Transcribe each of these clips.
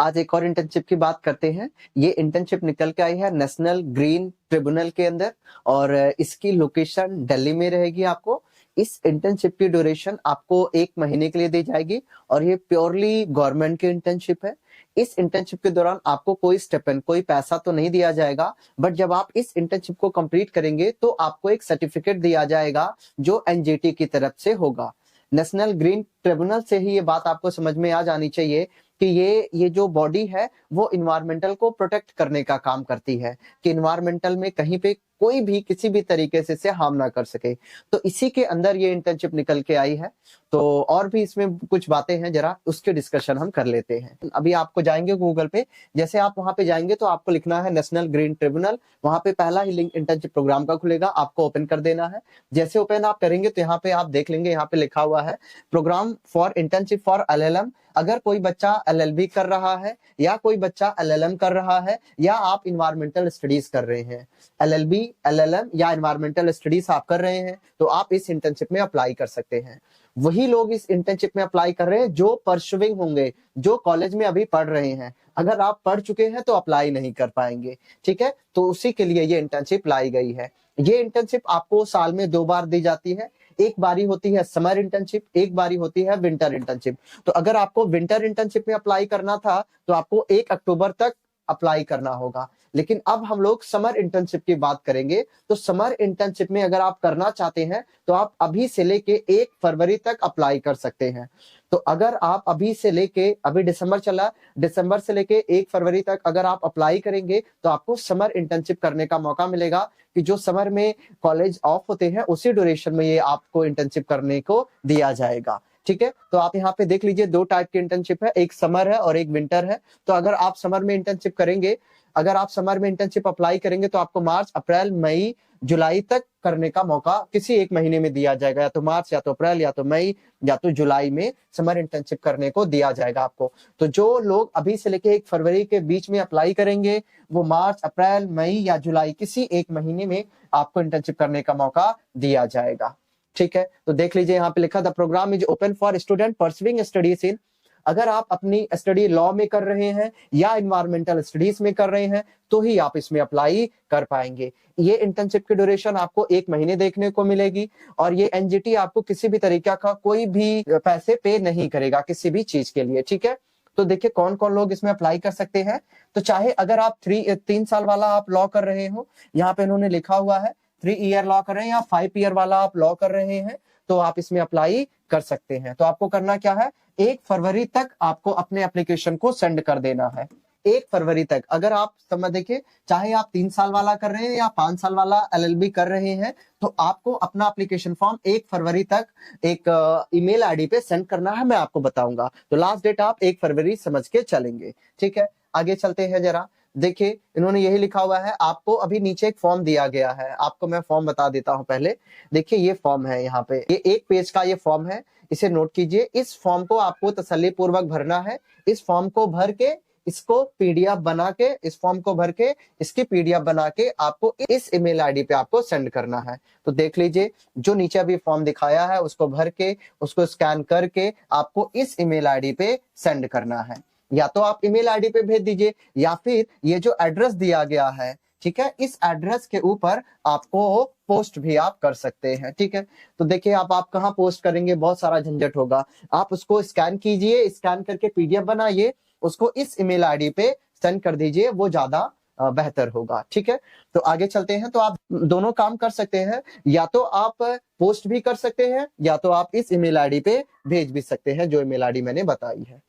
आज एक और इंटर्नशिप की बात करते हैं। ये इंटर्नशिप निकल के आई है नेशनल ग्रीन ट्रिब्यूनल के अंदर और इसकी लोकेशन दिल्ली में रहेगी। आपको इस इंटर्नशिप की ड्यूरेशन आपको 1 महीने के लिए दी जाएगी और ये प्योरली गवर्नमेंट की इंटर्नशिप है। इस इंटर्नशिप के दौरान आपको कोई स्टिपेंड, कोई पैसा तो नहीं दिया जाएगा, बट जब आप इस इंटर्नशिप को कंप्लीट करेंगे तो आपको एक सर्टिफिकेट दिया जाएगा जो एनजीटी की तरफ से होगा। नेशनल ग्रीन ट्रिब्यूनल से ही ये बात आपको समझ में आ जानी चाहिए कि ये जो बॉडी है वो इन्वायरमेंटल को प्रोटेक्ट करने का काम करती है, कि इन्वायरमेंटल में कहीं पे कोई भी किसी भी तरीके से हार्म ना कर सके। तो इसी के अंदर ये इंटर्नशिप निकल के आई है। तो और भी इसमें कुछ बातें हैं, जरा उसके डिस्कशन हम कर लेते हैं। अभी आपको जाएंगे गूगल पे, जैसे आप वहां पे जाएंगे तो आपको लिखना है नेशनल ग्रीन ट्रिब्यूनल। वहां पे पहला ही लिंक इंटर्नशिप प्रोग्राम का खुलेगा, आपको ओपन कर देना है। जैसे ओपन आप करेंगे तो यहाँ पे आप देख लेंगे, यहाँ पे लिखा हुआ है program for internship for LLM. अगर कोई बच्चा एलएलबी कर रहा है या कोई बच्चा एलएलएम कर रहा है या आप इन्वायरमेंटल स्टडीज कर रहे हैं, एलएलबी, एलएलएम या इन्वायरमेंटल स्टडीज आप कर रहे हैं, तो आप इस इंटर्नशिप में अप्लाई कर सकते हैं। वही लोग इस इंटर्नशिप में अप्लाई कर रहे हैं जो परसुइंग होंगे, जो कॉलेज में अभी पढ़ रहे हैं। अगर आप पढ़ चुके हैं तो अप्लाई नहीं कर पाएंगे, ठीक है। तो उसी के लिए ये इंटर्नशिप लाई गई है। ये इंटर्नशिप आपको साल में 2 बार दी जाती है। एक बारी होती है समर इंटर्नशिप, एक बारी होती है विंटर इंटर्नशिप। तो अगर आपको विंटर इंटर्नशिप में अप्लाई करना था तो आपको 1 अक्टूबर तक अप्लाई करना होगा, लेकिन अब हम लोग समर इंटर्नशिप की बात करेंगे। तो समर इंटर्नशिप में अगर आप करना चाहते हैं तो आप अभी से लेके 1 फरवरी तक अप्लाई कर सकते हैं। तो अगर आप अभी से लेके, अभी दिसंबर चला, दिसंबर से लेके 1 फरवरी तक अगर आप अप्लाई करेंगे तो आपको समर इंटर्नशिप करने का मौका मिलेगा, कि जो समर में कॉलेज ऑफ होते हैं उसी ड्यूरेशन में ये आपको इंटर्नशिप करने को दिया जाएगा, ठीक है। तो आप यहाँ पे देख लीजिए 2 टाइप की इंटर्नशिप है, एक समर है और एक विंटर है। तो अगर आप समर में इंटर्नशिप करेंगे, अगर आप समर में इंटर्नशिप अप्लाई करेंगे तो आपको मार्च, अप्रैल, मई, जुलाई तक करने का मौका किसी एक महीने में दिया जाएगा, या तो मार्च, या तो अप्रैल, या तो मई, या तो जुलाई में समर इंटर्नशिप करने को दिया जाएगा आपको। तो जो लोग अभी से लेके 1 फरवरी के बीच में अप्लाई करेंगे वो मार्च, अप्रैल, मई या जुलाई किसी एक महीने में आपको इंटर्नशिप करने का मौका दिया जाएगा, ठीक है। तो देख लीजिए यहाँ पे लिखा the program is open for student pursuing studies in. अगर आप अपनी स्टडी लॉ में कर रहे हैं या इन्वायरमेंटल स्टडीज में कर रहे हैं तो ही आप इसमें अप्लाई कर पाएंगे। ये इंटर्नशिप की ड्यूरेशन आपको 1 महीने देखने को मिलेगी और ये एनजीटी आपको किसी भी तरीके का कोई भी पैसे पे नहीं करेगा किसी भी चीज के लिए, ठीक है। तो देखिए कौन कौन लोग इसमें अप्लाई कर सकते हैं। तो चाहे अगर आप 3 साल वाला आप लॉ कर रहे हो, यहाँ पे इन्होंने लिखा हुआ है 3 ईयर लॉ कर रहे हैं, या 5 ईयर वाला आप लॉ कर रहे हैं तो आप इसमें अप्लाई कर सकते हैं। तो आपको करना क्या है, 1 फरवरी तक आपको अपने एप्लीकेशन को सेंड कर देना है। 1 फरवरी तक अगर आप समझ देखिए, चाहे आप 3 साल वाला कर रहे हैं या 5 साल वाला एलएलबी कर रहे हैं, तो आपको अपना एप्लीकेशन फॉर्म 1 फरवरी तक एक ईमेल आईडी पे सेंड करना है, मैं आपको बताऊंगा। तो लास्ट डेट आप 1 फरवरी समझ के चलेंगे, ठीक है। आगे चलते हैं जरा, देखिए इन्होंने यही लिखा हुआ है, आपको अभी नीचे एक फॉर्म दिया गया है, आपको मैं फॉर्म बता देता हूं पहले। देखिए ये फॉर्म है, यहाँ पे ये 1 पेज का ये फॉर्म है, इसे नोट कीजिए। इस फॉर्म को आपको तसल्ली पूर्वक भरना है। इस फॉर्म को भर के इसको पीडीएफ बना के, इस फॉर्म को भर के इसकी पीडीएफ बना के आपको इस ईमेल आईडी पे आपको सेंड करना है। तो देख लीजिए जो नीचे अभी फॉर्म दिखाया है उसको भर के, उसको स्कैन करके आपको इस ईमेल आईडी पे सेंड करना है। या तो आप ईमेल आईडी पे भेज दीजिए या फिर ये जो एड्रेस दिया गया है, ठीक है, इस एड्रेस के ऊपर आपको पोस्ट भी आप कर सकते हैं, ठीक है। तो देखिए आप कहाँ पोस्ट करेंगे, बहुत सारा झंझट होगा। आप उसको स्कैन कीजिए, स्कैन करके पीडीएफ बनाइए, उसको इस ईमेल आईडी पे सेंड कर दीजिए, वो ज्यादा बेहतर होगा, ठीक है। तो आगे चलते हैं। तो आप दोनों काम कर सकते हैं, या तो आप पोस्ट भी कर सकते हैं या तो आप इस ईमेल आईडी पे भेज भी सकते हैं जो ईमेल आईडी मैंने बताई है,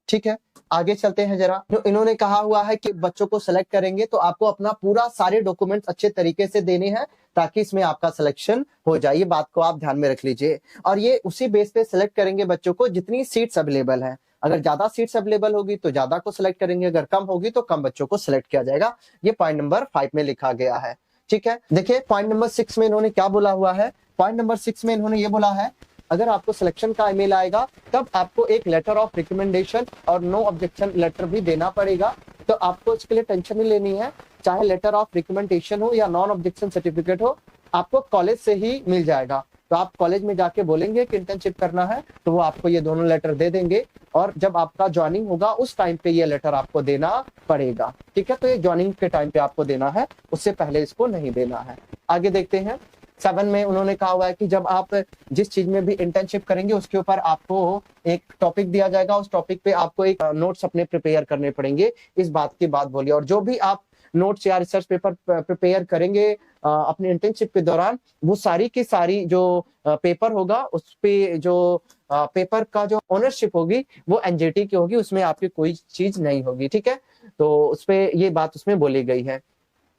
ठीक है। आगे चलते हैं जरा। जो इन्होंने कहा हुआ है कि बच्चों को सिलेक्ट करेंगे तो आपको अपना पूरा सारे डॉक्यूमेंट्स अच्छे तरीके से देने हैं ताकि इसमें आपका सिलेक्शन हो जाए। ये बात को आप ध्यान में रख लीजिए। और ये उसी बेस पे सिलेक्ट करेंगे बच्चों को जितनी सीट्स अवेलेबल है। अगर ज्यादा सीट्स अवेलेबल होगी तो ज्यादा को सिलेक्ट करेंगे, अगर कम होगी तो कम बच्चों को सिलेक्ट किया जाएगा। ये पॉइंट नंबर 5 में लिखा गया है, ठीक है। देखिए पॉइंट नंबर 6 में इन्होंने क्या बोला हुआ है। पॉइंट नंबर 6 में इन्होंने ये बोला है, अगर आपको सिलेक्शन का ईमेल आएगा तब आपको एक लेटर ऑफ रिकमेंडेशन और नो ऑब्जेक्शन लेटर भी देना पड़ेगा। तो आपको इसके लिए टेंशन नहीं लेनी है, चाहे लेटर ऑफ रिकमेंडेशन हो या नॉन ऑब्जेक्शन सर्टिफिकेट हो, आपको कॉलेज से ही मिल जाएगा। तो आप कॉलेज में जाके बोलेंगे कि इंटर्नशिप करना है, तो वो आपको ये दोनों लेटर दे देंगे, और जब आपका ज्वाइनिंग होगा उस टाइम पे ये लेटर आपको देना पड़ेगा। ठीक है, तो ये ज्वाइनिंग के टाइम पे आपको देना है, उससे पहले इसको नहीं देना है। आगे देखते हैं 7 में उन्होंने कहा हुआ है कि जब आप जिस चीज में भी इंटर्नशिप करेंगे उसके ऊपर आपको एक टॉपिक दिया जाएगा, उस टॉपिक पे आपको एक नोट्स अपने प्रिपेयर करने पड़ेंगे। इस बात की बात बोलिए, और जो भी आप नोट्स या रिसर्च पेपर प्रिपेयर करेंगे अपने इंटर्नशिप के दौरान, वो सारी की सारी जो पेपर होगा उस पे जो पेपर का जो ओनरशिप होगी वो एनजीटी की होगी, उसमें आपकी कोई चीज नहीं होगी। ठीक है, तो उस पे ये बात उसमें बोली गई है।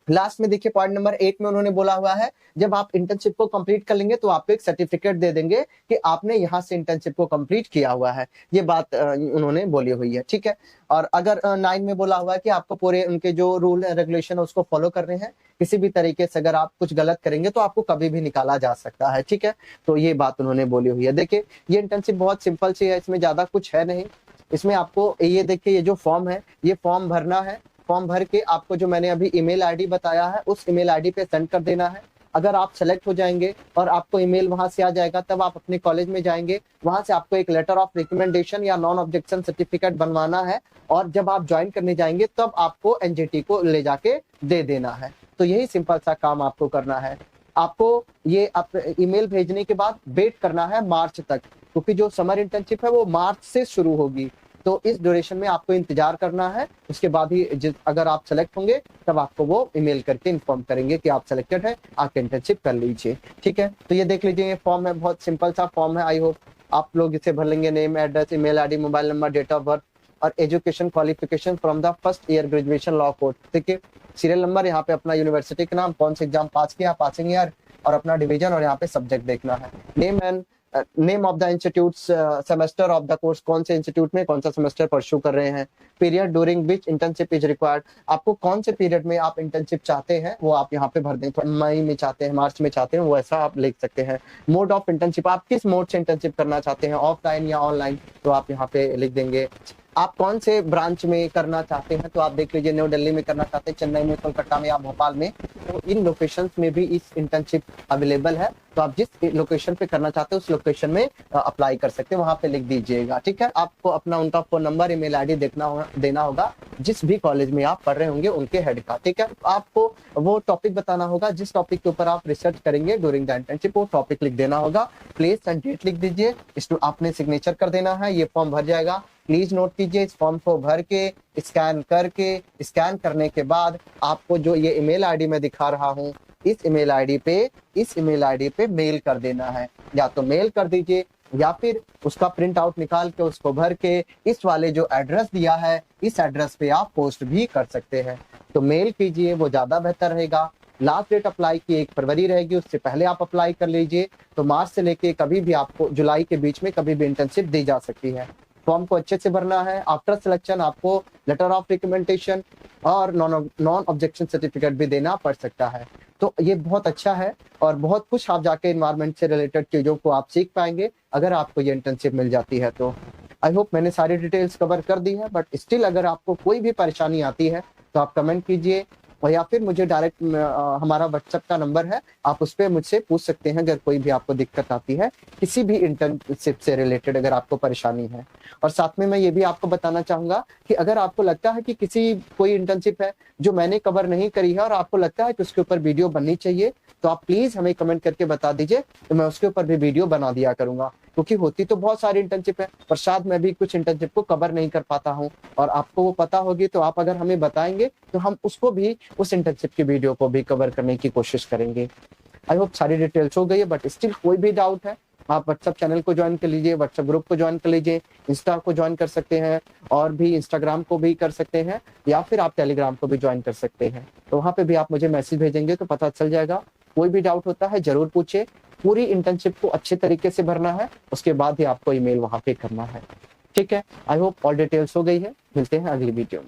लास्ट में देखिए पॉइंट नंबर 8 में उन्होंने बोला हुआ है जब आप इंटर्नशिप को कंप्लीट कर लेंगे तो आपको एक सर्टिफिकेट दे देंगे कि आपने यहाँ से इंटर्नशिप को कंप्लीट किया हुआ है। ये बात उन्होंने बोली हुई है। ठीक है, और अगर 9 में बोला हुआ है कि आपको पूरे उनके जो रूल रेगुलेशन है उसको फॉलो करने हैं, किसी भी तरीके से अगर आप कुछ गलत करेंगे तो आपको कभी भी निकाला जा सकता है। ठीक है, तो ये बात उन्होंने बोली हुई है। देखिए ये इंटर्नशिप बहुत सिंपल सी है, इसमें ज्यादा कुछ है नहीं। इसमें आपको ये देखिए ये जो फॉर्म है ये फॉर्म भरना है, फॉर्म भर के आपको जो मैंने अभी ईमेल आईडी बताया है उस ईमेल आईडी पे सेंड कर देना है। अगर आप सेलेक्ट हो जाएंगे और आपको ईमेल वहां से आ जाएगा, तब आप अपने कॉलेज में जाएंगे, वहां से आपको एक लेटर ऑफ रिकमेंडेशन या नॉन ऑब्जेक्शन सर्टिफिकेट बनवाना है, और जब आप ज्वाइन करने जाएंगे तब आपको एनजीटी को ले जाके दे देना है। तो यही सिंपल सा काम आपको करना है। आपको ये ईमेल भेजने के बाद वेट करना है मार्च तक, क्योंकि जो समर इंटर्नशिप है वो मार्च से शुरू होगी। तो इस ड्यूरेशन में आपको इंतजार करना है, उसके बाद ही अगर आप सेलेक्ट होंगे तब आपको वो ईमेल करके इन्फॉर्म करेंगे कि आप सेलेक्टेड है, आके इंटर्नशिप कर लीजिए। ठीक है, तो ये देख लीजिए ये फॉर्म है, बहुत सिंपल सा फॉर्म है। आई होप आप लोग इसे भर लेंगे। Name, address, email ID, mobile number, date of birth और education qualification from the first year graduation law course. देखिए सीरियल नंबर, यहाँ पे अपना यूनिवर्सिटी का नाम, कौन से एग्जाम पास किया, पासिंग ईयर और अपना डिवीजन, और यहाँ पे सब्जेक्ट देखना है। Name and name of the institute, semester of the course, कौन से इंस्टीट्यूट में कौन सा सेमेस्टर परस्यू कर रहे हैं, period during which internship is required, आपको कौन से पीरियड में आप इंटर्नशिप चाहते हैं वो आप यहाँ पे भर दें। मई में चाहते हैं, मार्च में चाहते हैं, वो ऐसा आप लिख सकते हैं। मोड ऑफ इंटर्नशिप, आप किस मोड से इंटर्नशिप करना चाहते हैं, ऑफलाइन या ऑनलाइन, तो आप यहाँ पे लिख देंगे। आप कौन से ब्रांच में करना चाहते हैं, तो आप देख लीजिए न्यू दिल्ली में करना चाहते हैं, चेन्नई में, कोलकाता में या भोपाल में, तो इन लोकेशंस में भी इस इंटर्नशिप अवेलेबल है। तो आप जिस लोकेशन पे करना चाहते हैं उस लोकेशन में अप्लाई कर सकते हैं, वहां पे लिख दीजिएगा। ठीक है, आपको अपना उनका फोन नंबर, ईमेल आईडी देना होगा जिस भी कॉलेज में आप पढ़ रहे होंगे उनके हेड का। ठीक है, आपको वो टॉपिक बताना होगा जिस टॉपिक के ऊपर आप रिसर्च करेंगे ड्यूरिंग द इंटर्नशिप, वो टॉपिक लिख देना होगा। प्लेस एंड डेट लिख दीजिए, इसको आपने सिग्नेचर कर देना है, ये फॉर्म भर जाएगा। प्लीज नोट कीजिए इस फॉर्म को भर के स्कैन करने के बाद आपको जो ये ईमेल आईडी मैं दिखा रहा हूँ इस ईमेल आईडी पे मेल कर देना है। या तो मेल कर दीजिए या फिर उसका प्रिंट आउट निकाल के उसको भर के इस वाले जो एड्रेस दिया है इस एड्रेस पे आप पोस्ट भी कर सकते हैं। तो मेल कीजिए, वो ज्यादा बेहतर रहेगा। लास्ट डेट अप्लाई की 1 फरवरी रहेगी, उससे पहले आप अप्लाई कर लीजिए। तो मार्च से लेके कभी भी आपको जुलाई के बीच में कभी भी इंटर्नशिप दी जा सकती है। फॉर्म को अच्छे से भरना है। आफ्टर सिलेक्शन आपको लेटर ऑफ रिकमेंडेशन और नॉन ऑब्जेक्शन सर्टिफिकेट भी देना पड़ सकता है। तो ये बहुत अच्छा है और बहुत कुछ आप जाके एनवायरनमेंट से रिलेटेड चीजों को आप सीख पाएंगे अगर आपको ये इंटर्नशिप मिल जाती है। तो आई होप मैंने सारी डिटेल्स कवर कर दी है, बट स्टिल अगर आपको कोई भी परेशानी आती है तो आप कमेंट कीजिए और या फिर मुझे डायरेक्ट हमारा व्हाट्सएप का नंबर है, आप उस पर मुझसे पूछ सकते हैं अगर कोई भी आपको दिक्कत आती है, किसी भी इंटर्नशिप से रिलेटेड अगर आपको परेशानी है। और साथ में मैं ये भी आपको बताना चाहूंगा कि अगर आपको लगता है कि कोई इंटर्नशिप है जो मैंने कवर नहीं करी है और आपको लगता है कि उसके ऊपर वीडियो बननी चाहिए, तो आप प्लीज हमें कमेंट करके बता दीजिए, तो मैं उसके ऊपर भी वीडियो बना दिया करूंगा। क्योंकि होती तो बहुत सारी इंटर्नशिप है, पर शायद मैं भी कुछ इंटर्नशिप को कवर नहीं कर पाता हूँ और आपको वो पता होगी, तो आप अगर हमें बताएंगे तो हम उसको भी, उस इंटर्नशिप की वीडियो को भी कवर करने की कोशिश करेंगे। आई होप सारी डिटेल्स हो गई है, बट स्टिल कोई भी डाउट है आप व्हाट्सएप चैनल को ज्वाइन कर लीजिए, व्हाट्सएप ग्रुप को ज्वाइन कर लीजिए, इंस्टा को ज्वाइन कर सकते हैं और भी इंस्टाग्राम को भी कर सकते हैं, या फिर आप टेलीग्राम को भी ज्वाइन कर सकते हैं। तो वहां पे भी आप मुझे मैसेज भेजेंगे तो पता चल जाएगा। कोई भी डाउट होता है जरूर पूछे। पूरी इंटर्नशिप को अच्छे तरीके से भरना है, उसके बाद ही आपको ईमेल वहां पे करना है। ठीक है, आई होप ऑल डिटेल्स हो गई है। मिलते हैं अगली वीडियो में।